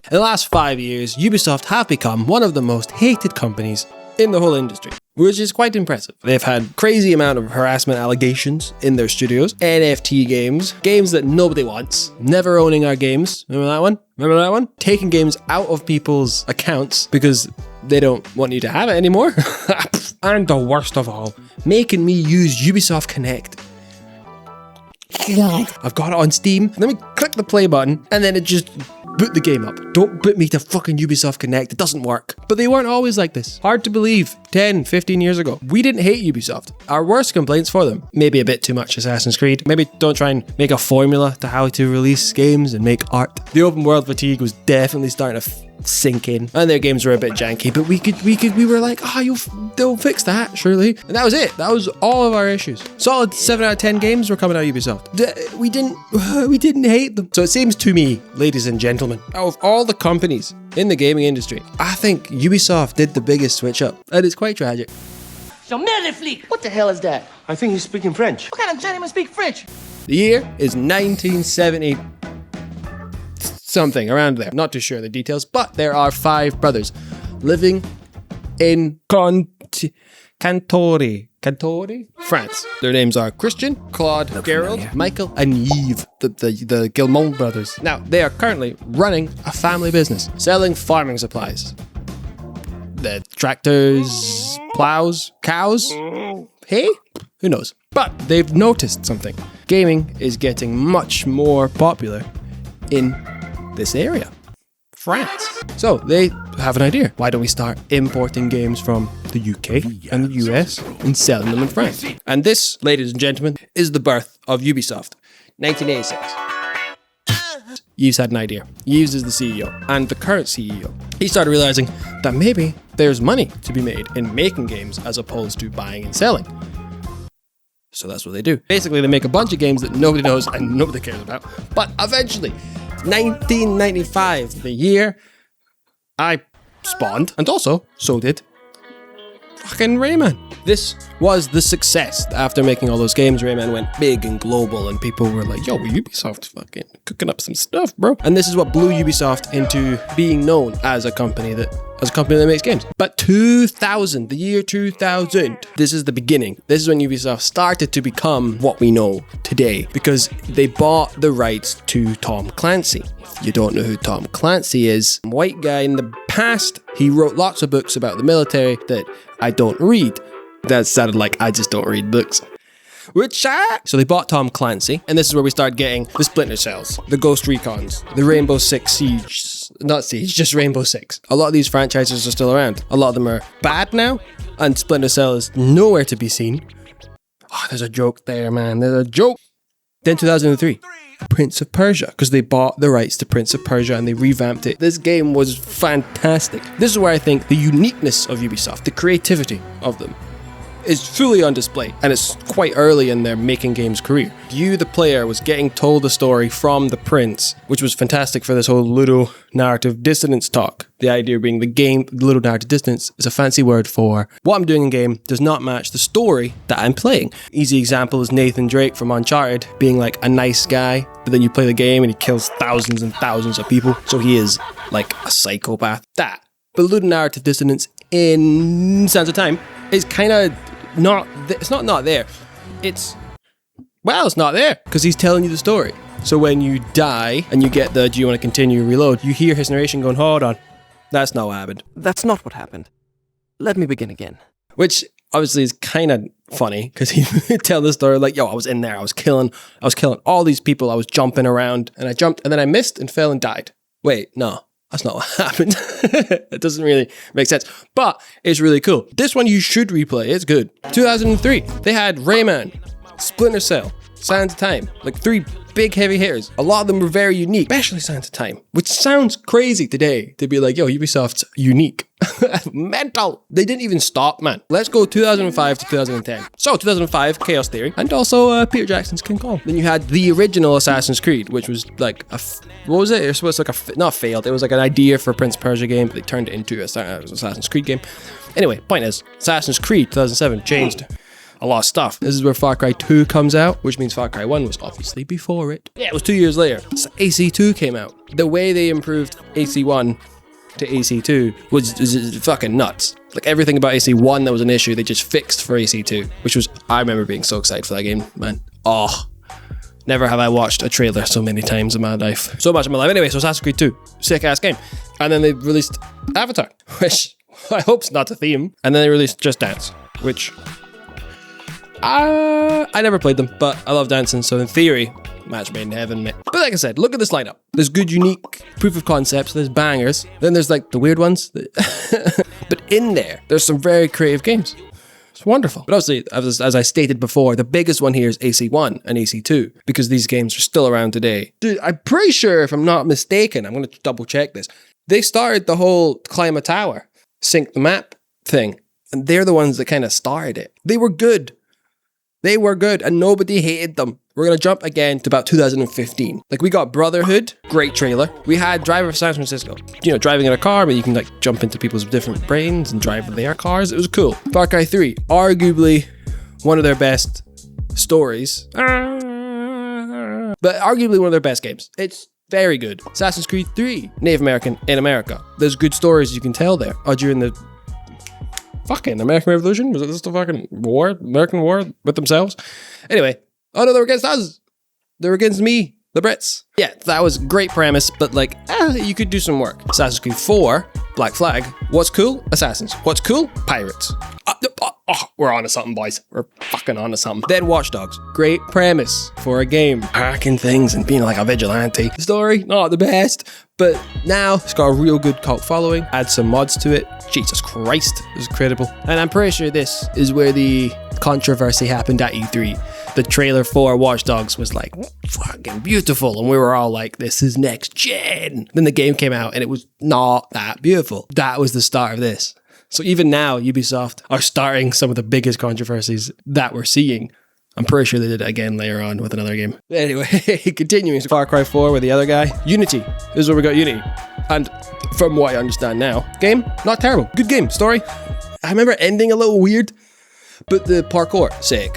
In the last 5 years, Ubisoft have become one of the most hated companies in the whole industry, which is quite impressive. They've had crazy amount of harassment allegations in their studios, NFT games, games that nobody wants, never owning our games. Remember that one? Remember that one? Taking games out of people's accounts because they don't want you to have it anymore. And the worst of all, making me use Ubisoft Connect. God. I've got it on Steam. Let me click the play button and then it just boot the game up. Don't boot me to fucking Ubisoft Connect. It doesn't work. But they weren't always like this. Hard to believe. 10, 15 years ago. We didn't hate Ubisoft. Our worst complaints for them. Maybe a bit too much Assassin's Creed. Maybe don't try and make a formula to how to release games and make art. The open world fatigue was definitely starting to sink in, and their games were a bit janky, but we were like, they'll fix that, surely. And that was it. That was all of our issues. Solid 7 out of 10 games were coming out of Ubisoft. We didn't hate them. So it seems to me, ladies and gentlemen, out of all the companies in the gaming industry, I think Ubisoft did the biggest switch up, and it's quite tragic. What the hell is that? I think he's speaking French. What kind of gentleman speak French? The year is 1970 something, around there. Not too sure the details, but there are 5 brothers living in Cantori, France. Their names are Christian, Claude, Gerald, Michael, and Yves, the Guillemot brothers. Now, they are currently running a family business, selling farming supplies. The tractors, plows, cows, hay? Who knows? But they've noticed something. Gaming is getting much more popular in this area, France. So they have an idea. Why don't we start importing games from the UK and the US and selling them in France? And this, ladies and gentlemen, is the birth of Ubisoft. 1986. Yves had an idea. Yves is the CEO and the current CEO. He started realizing that maybe there's money to be made in making games as opposed to buying and selling. So that's what they do. Basically, they make a bunch of games that nobody knows and nobody cares about. But eventually, 1995, the year I spawned, and also so did fucking Rayman. This was the success. After making all those games, Rayman went big and global, and people were like, yo, Ubisoft fucking cooking up some stuff, bro. And this is what blew Ubisoft into being known as a company that makes games. But 2000, the year 2000, this is the beginning. This is when Ubisoft started to become what we know today, because they bought the rights to Tom Clancy. If you don't know who Tom Clancy is, white guy in the past, he wrote lots of books about the military that I don't read. That sounded like I just don't read books. So they bought Tom Clancy, and this is where we start getting the Splinter Cells, the Ghost Recons, the Rainbow Six Siege, not Siege, just Rainbow Six. A lot of these franchises are still around. A lot of them are bad now, and Splinter Cell is nowhere to be seen. Oh, there's a joke there, man. There's a joke. Then 2003, Prince of Persia, because they bought the rights to Prince of Persia and they revamped it. This game was fantastic. This is where I think the uniqueness of Ubisoft, the creativity of them, is fully on display, and it's quite early in their making games career. You, the player, was getting told the story from the prince, which was fantastic for this whole ludonarrative dissonance talk. The idea being the game, ludonarrative dissonance, is a fancy word for what I'm doing in game does not match the story that I'm playing. Easy example is Nathan Drake from Uncharted being like a nice guy, but then you play the game and he kills thousands and thousands of people, so he is like a psychopath. That. But ludonarrative dissonance in Sands of Time is kind of it's not there. It's not there because he's telling you the story. So when you die and you get the do you want to continue reload, you hear his narration going, hold on, that's not what happened. That's not what happened. Let me begin again. Which obviously is kind of funny because he tell the story like, yo, I was in there, I was killing all these people, I was jumping around and I jumped and then I missed and fell and died. Wait, no. That's not what happened. It doesn't really make sense, but it's really cool. This one you should replay. It's good. 2003, they had Rayman, Splinter Cell, Sands of Time, like 3 big heavy hitters. A lot of them were very unique, especially Sands of Time, which sounds crazy today to be like, yo, Ubisoft's unique. Mental. They didn't even stop, man. Let's go 2005 to 2010. So 2005, Chaos Theory, and also Peter Jackson's King Kong. Then you had the original Assassin's Creed, which was like what was it? It was supposed to like not failed. It was like an idea for a Prince of Persia game, but they turned it into an Assassin's Creed game. Anyway, point is, Assassin's Creed 2007 changed a lot of stuff. This is where Far Cry 2 comes out, which means Far Cry 1 was obviously before it. Yeah, it was 2 years later. So AC2 came out. The way they improved AC1 to AC2 was fucking nuts. Like everything about AC1 that was an issue, they just fixed for AC2, which was, I remember being so excited for that game, man. Oh, never have I watched a trailer so many times in my life. So much in my life. Anyway, so Assassin's Creed 2, sick ass game. And then they released Avatar, which I hope's not a theme. And then they released Just Dance, which I never played them, but I love dancing. So in theory, match made in heaven, mate. But like I said, look at this lineup. There's good, unique proof of concepts. There's bangers. Then there's like the weird ones. But in there's some very creative games. It's wonderful. But obviously, as I stated before, the biggest one here is AC1 and AC2 because these games are still around today. Dude, I'm pretty sure, if I'm not mistaken, I'm going to double check this. They started the whole climb a tower, sync the map thing. And they're the ones that kind of started it. They were good. They were good and nobody hated them. We're going to jump again to about 2015. Like we got Brotherhood, great trailer. We had Driver of San Francisco, you know, driving in a car, but you can like jump into people's different brains and drive their cars. It was cool. Far Cry 3, arguably one of their best stories, but arguably one of their best games. It's very good. Assassin's Creed 3, Native American in America. There's good stories you can tell there. Or during the fucking American Revolution? Was it just a fucking war? American war with themselves? Anyway. Oh no, they were against us. They were against me, the Brits. Yeah, that was a great premise, but like, you could do some work. Assassin's Creed 4, Black Flag. What's cool? Assassins. What's cool? Pirates. We're on to something, boys. We're fucking on to something. Then Watch Dogs. Great premise for a game. Hacking things and being like a vigilante. Story, not the best, but now it's got a real good cult following. Add some mods to it. Jesus Christ, it was incredible. And I'm pretty sure this is where the controversy happened at E3. The trailer for Watch Dogs was like fucking beautiful, and we were all like, this is next gen. Then the game came out and it was not that beautiful. That was the start of this. So even now, Ubisoft are starting some of the biggest controversies that we're seeing. I'm pretty sure they did it again later on with another game. Anyway, continuing. Far Cry 4 with the other guy. Unity. This is where we got Unity. And from what I understand now, game, not terrible. Good game. Story, I remember ending a little weird, but the parkour, sick.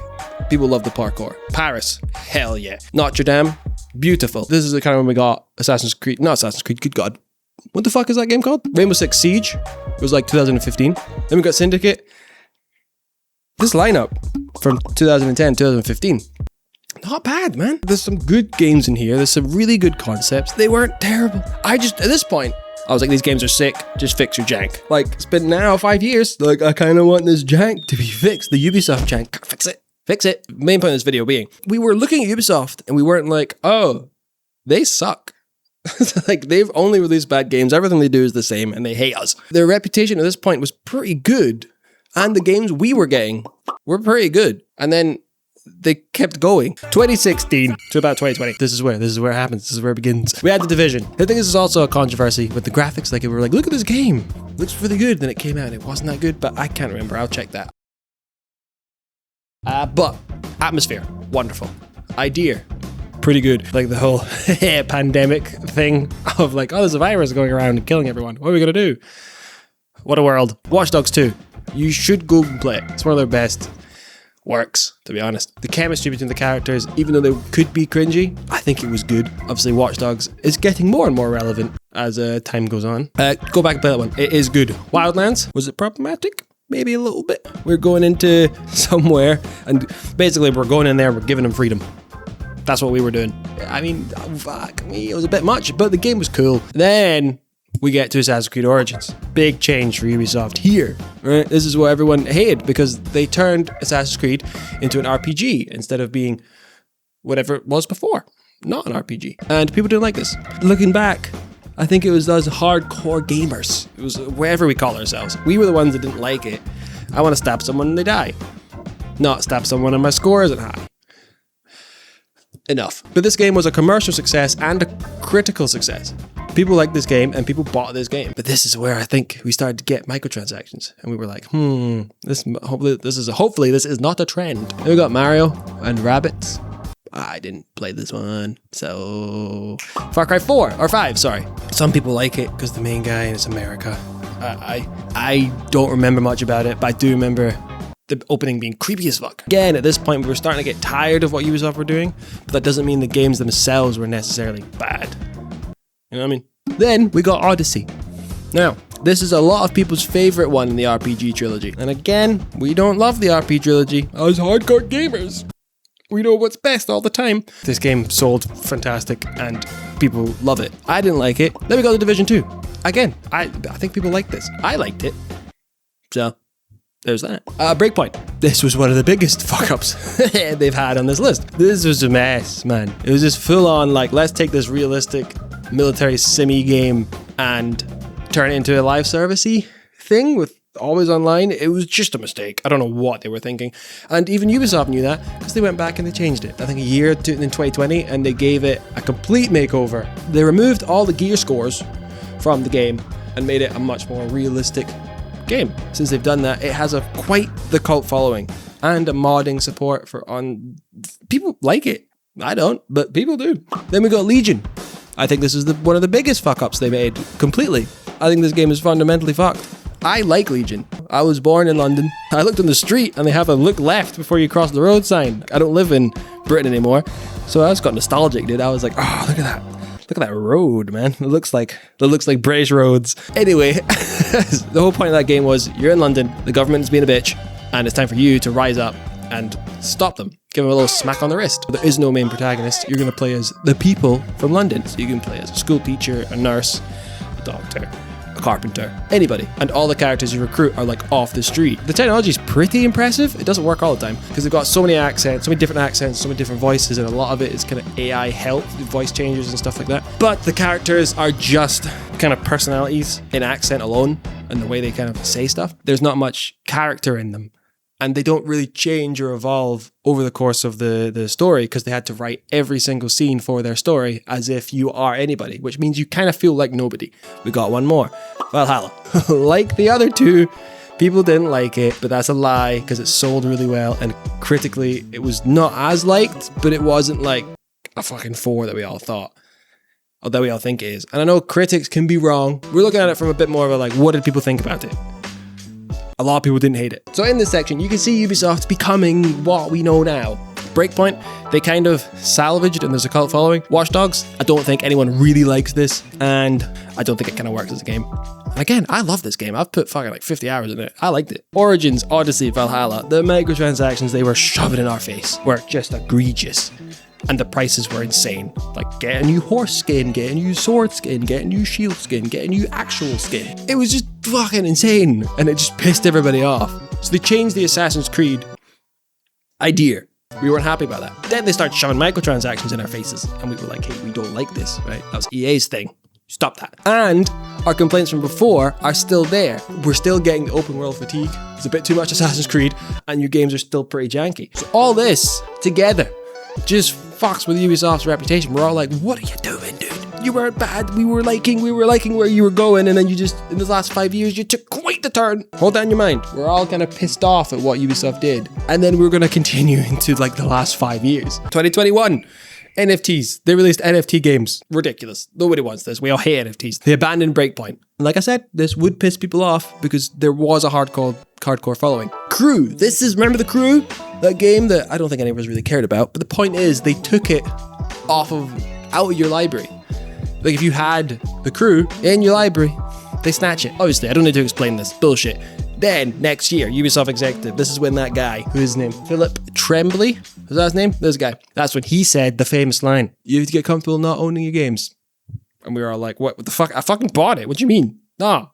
People love the parkour. Paris, hell yeah. Notre Dame, beautiful. This is the kind of when we got Assassin's Creed, not Assassin's Creed, good God. What the fuck is that game called? Rainbow Six Siege. It was like 2015. Then we got Syndicate. This lineup from 2010, 2015. Not bad, man. There's some good games in here. There's some really good concepts. They weren't terrible. At this point, I was like, these games are sick. Just fix your jank. Like, it's been now 5 years. Like, I kind of want this jank to be fixed. The Ubisoft jank. Fix it. Fix it. Main point of this video being, we were looking at Ubisoft and we weren't like, oh, they suck. Like, they've only released bad games. Everything they do is the same and they hate us. Their reputation at this point was pretty good. And the games we were getting were pretty good. And then they kept going. 2016 to about 2020. This is where it happens. This is where it begins. We had The Division. I think this is also a controversy with the graphics. Like, we were like, look at this game. It looks really good. Then it came out and it wasn't that good, but I can't remember. I'll check that. But atmosphere, wonderful. Idea, pretty good. Like the whole pandemic thing of like, oh, there's a virus going around and killing everyone. What are we gonna do? What a world. Watch Dogs 2. You should go and play it. It's one of their best works, to be honest. The chemistry between the characters, even though they could be cringy, I think it was good. Obviously, Watch Dogs is getting more and more relevant as time goes on. Go back and play that one. It is good. Wildlands, was it problematic? Maybe a little bit. We're going into somewhere and basically we're going in there, we're giving them freedom. That's what we were doing. I mean, fuck me, it was a bit much, but the game was cool. Then we get to Assassin's Creed Origins. Big change for Ubisoft here, right? This is what everyone hated because they turned Assassin's Creed into an RPG instead of being whatever it was before, not an RPG. And people didn't like this. Looking back, I think it was us hardcore gamers. It was wherever we call ourselves. We were the ones that didn't like it. I want to stab someone and they die. Not stab someone and my score isn't high. Enough. But this game was a commercial success and a critical success. People liked this game and people bought this game. But this is where I think we started to get microtransactions. And we were like, hopefully this is not a trend. Then we got Mario and Rabbids. I didn't play this one, so Far Cry 4 or 5, sorry. Some people like it because the main guy is America. I don't remember much about it, but I do remember the opening being creepy as fuck. Again, at this point, we were starting to get tired of what Ubisoft were doing, but that doesn't mean the games themselves were necessarily bad. You know what I mean? Then we got Odyssey. Now, this is a lot of people's favorite one in the RPG trilogy. And again, we don't love the RPG trilogy as hardcore gamers. We know what's best all the time. This game sold fantastic and people love it. I didn't like it. Then we got The Division 2. Again, I think people like this. I liked it. So, there's that. Breakpoint. This was one of the biggest fuck-ups they've had on this list. This was a mess, man. It was just full on, like, let's take this realistic military simi game and turn it into a live servicey thing with always online. It was just a mistake. I don't know what they were thinking. And even Ubisoft knew that because they went back and they changed it. I think a year in 2020, and they gave it a complete makeover. They removed all the gear scores from the game and made it a much more realistic game. Since they've done that, it has quite the cult following and a modding support for on. People like it. I don't, but people do. Then we got Legion. I think this is one of the biggest fuck-ups they made completely. I think this game is fundamentally fucked. I like Legion. I was born in London. I looked on the street and they have a look left before you cross the road sign. I don't live in Britain anymore. So I just got nostalgic, dude. I was like, oh, look at that. Look at that road, man. It looks like British roads. Anyway, the whole point of that game was you're in London, the government is being a bitch, and it's time for you to rise up and stop them. Give them a little smack on the wrist. There is no main protagonist. You're going to play as the people from London. So you can play as a school teacher, a nurse, a doctor, a carpenter, anybody. And all the characters you recruit are like off the street. The technology is pretty impressive. It doesn't work all the time because they've got so many accents, so many different accents, so many different voices, and a lot of it is kind of AI help, voice changes and stuff like that. But the characters are just kind of personalities in accent alone and the way they kind of say stuff. There's not much character in them. And they don't really change or evolve over the course of the story because they had to write every single scene for their story as if you are anybody, which means you kind of feel like nobody. We got one more. Valhalla. Like the other two, people didn't like it, but that's a lie because it sold really well. And critically, it was not as liked, but it wasn't like a fucking 4 that we all thought. Or that we all think it is. And I know critics can be wrong. We're looking at it from a bit more of a like, what did people think about it? A lot of people didn't hate it. So in this section, you can see Ubisoft becoming what we know now. Breakpoint, they kind of salvaged and there's a cult following. Watch Dogs, I don't think anyone really likes this and I don't think it kind of works as a game. And again, I love this game. I've put fucking like 50 hours in it. I liked it. Origins, Odyssey, Valhalla, the microtransactions they were shoving in our face were just egregious. And the prices were insane. Like, get a new horse skin, get a new sword skin, get a new shield skin, get a new actual skin. It was just fucking insane. And it just pissed everybody off. So they changed the Assassin's Creed idea. We weren't happy about that. Then they started shoving microtransactions in our faces. And we were like, hey, we don't like this, right? That was EA's thing. Stop that. And our complaints from before are still there. We're still getting the open world fatigue. It's a bit too much Assassin's Creed. And your games are still pretty janky. So all this together just fucks with Ubisoft's reputation. We're all like, what are you doing, dude? You weren't bad. We were liking where you were going, and then you just, in the last 5 years, you took quite the turn. Hold down your mind. We're all kind of pissed off at what Ubisoft did. And then we're going to continue into like the last 5 years. 2021. NFTs. They released NFT games. Ridiculous. Nobody wants this. We all hate NFTs. They abandoned Breakpoint. And like I said, this would piss people off because there was a hardcore following. Crew. Remember The Crew? That game that I don't think anyone's really cared about. But the point is, they took it out of your library. Like if you had The Crew in your library, they snatch it. Obviously, I don't need to explain this. Bullshit. Then, next year, Ubisoft executive, this is when that guy, who is his name, Philip Tremblay, is that his name? This guy. That's when he said the famous line, you have to get comfortable not owning your games. And we were all like, what the fuck? I fucking bought it. What do you mean? Nah.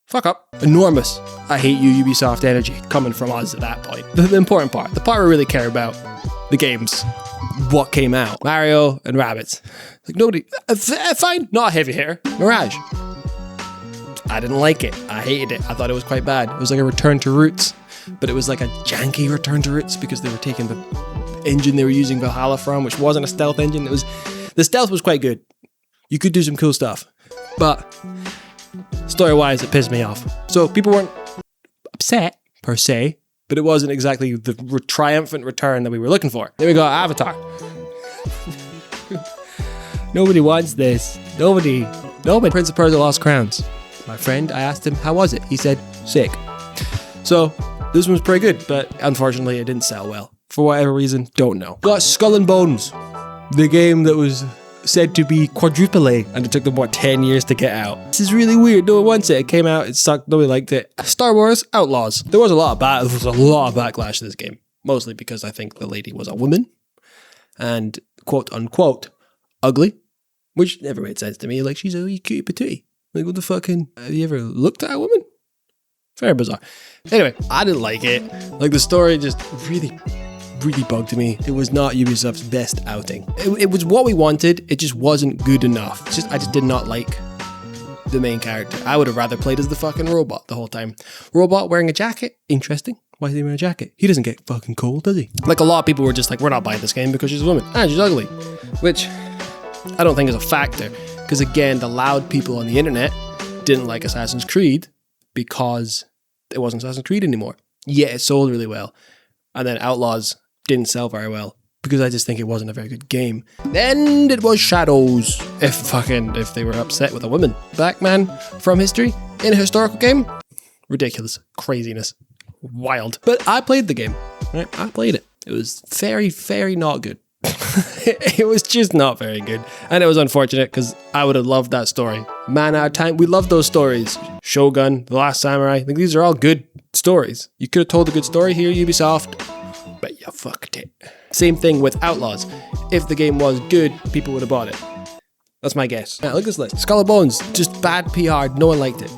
Fuck up. Enormous. I hate you, Ubisoft energy coming from us at that point. The important part. The part we really care about. The games. What came out. Mario and Rabbids. Like nobody. Fine. Not heavy hair. Mirage. I didn't like it. I hated it. I thought it was quite bad. It was like a return to roots. But it was like a janky return to roots because they were taking the engine they were using Valhalla from, which wasn't a stealth engine. The stealth was quite good. You could do some cool stuff. But story-wise, it pissed me off. So people weren't upset, per se, but it wasn't exactly the triumphant return that we were looking for. There we go, Avatar. Nobody wants this. Nobody. Prince of Persia Lost Crowns. My friend, I asked him, how was it? He said, sick. So, This one's pretty good, but unfortunately it didn't sell well. For whatever reason, don't know. Got Skull and Bones, the game that was said to be quadruple A, and it took them, 10 years to get out. This is really weird. No one wants it. It came out, it sucked, nobody liked it. Star Wars Outlaws. There was a lot of backlash to this game, mostly because I think the lady was a woman and quote unquote ugly, which never made sense to me. Like, she's a wee cutie patootie. Like, what the fucking, have you ever looked at a woman? Very bizarre. Anyway, I didn't like it. Like, the story just really bugged me. It was not Ubisoft's best outing. It was what we wanted. It just wasn't good enough. I just did not like the main character. I would have rather played as the fucking robot the whole time. Robot wearing a jacket? Interesting. Why is he wearing a jacket? He doesn't get fucking cold, does he? Like, a lot of people were just like, we're not buying this game because she's a woman. And she's ugly. Which I don't think is a factor. Because again, the loud people on the internet didn't like Assassin's Creed because it wasn't Assassin's Creed anymore. Yeah, it sold really well. And then Outlaws didn't sell very well because I just think it wasn't a very good game. Then it was Shadows. If they were upset with a woman. Black man from history in a historical game? Ridiculous. Craziness. Wild. But I played the game. Right? I played it. It was very, very not good. It was just not very good. And it was unfortunate because I would have loved that story. Man out of time. We love those stories. Shogun, The Last Samurai. I think these are all good stories. You could have told a good story here, Ubisoft, but you fucked it. Same thing with Outlaws. If the game was good, people would have bought it. That's my guess. Now, look at this list. Skull and Bones, just bad PR. No one liked it.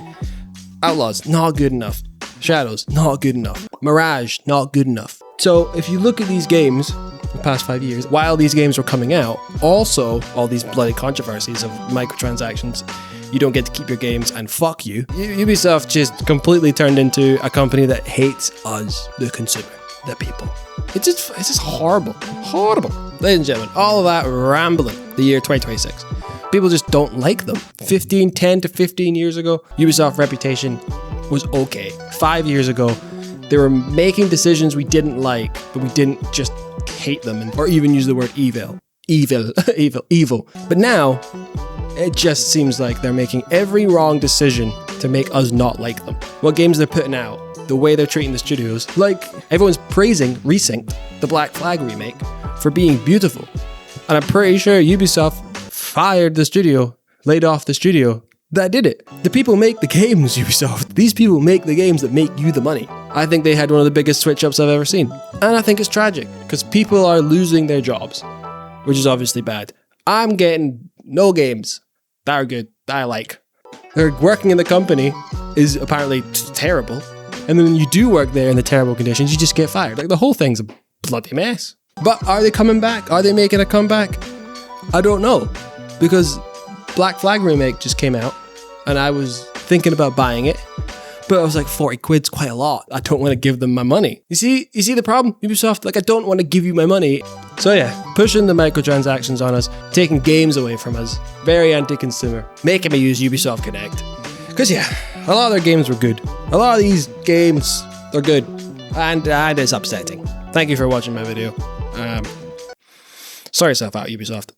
Outlaws, not good enough. Shadows, not good enough. Mirage, not good enough. So if you look at these games, the past 5 years, while these games were coming out, also all these bloody controversies of microtransactions, you don't get to keep your games, and fuck you. Ubisoft just completely turned into a company that hates us, the consumer, the people. It's just horrible. Horrible. Ladies and gentlemen, all of that rambling, the year 2026. People just don't like them. 10 to 15 years ago, Ubisoft's reputation was okay. 5 years ago, they were making decisions we didn't like, but we didn't just hate them or even use the word evil. But now, it just seems like they're making every wrong decision to make us not like them. What games they're putting out, the way they're treating the studios. Like, everyone's praising Resynced, the Black Flag remake, for being beautiful. And I'm pretty sure Ubisoft fired the studio, laid off the studio that did it. The people make the games, Ubisoft. These people make the games that make you the money. I think they had one of the biggest switch-ups I've ever seen. And I think it's tragic, because people are losing their jobs, which is obviously bad. I'm getting no games that are good, that I like. They're working in the company is apparently terrible. And then when you do work there in the terrible conditions, you just get fired. Like, the whole thing's a bloody mess. But are they coming back? Are they making a comeback? I don't know. Because Black Flag Remake just came out, and I was thinking about buying it, but I was like, 40 quid's quite a lot. I don't want to give them my money. You see the problem? Ubisoft, like, I don't want to give you my money. So yeah, pushing the microtransactions on us, taking games away from us, very anti-consumer, making me use Ubisoft Connect. Because yeah, a lot of their games were good. A lot of these games are good, and it's upsetting. Thank you for watching my video. Sort yourself out, Ubisoft.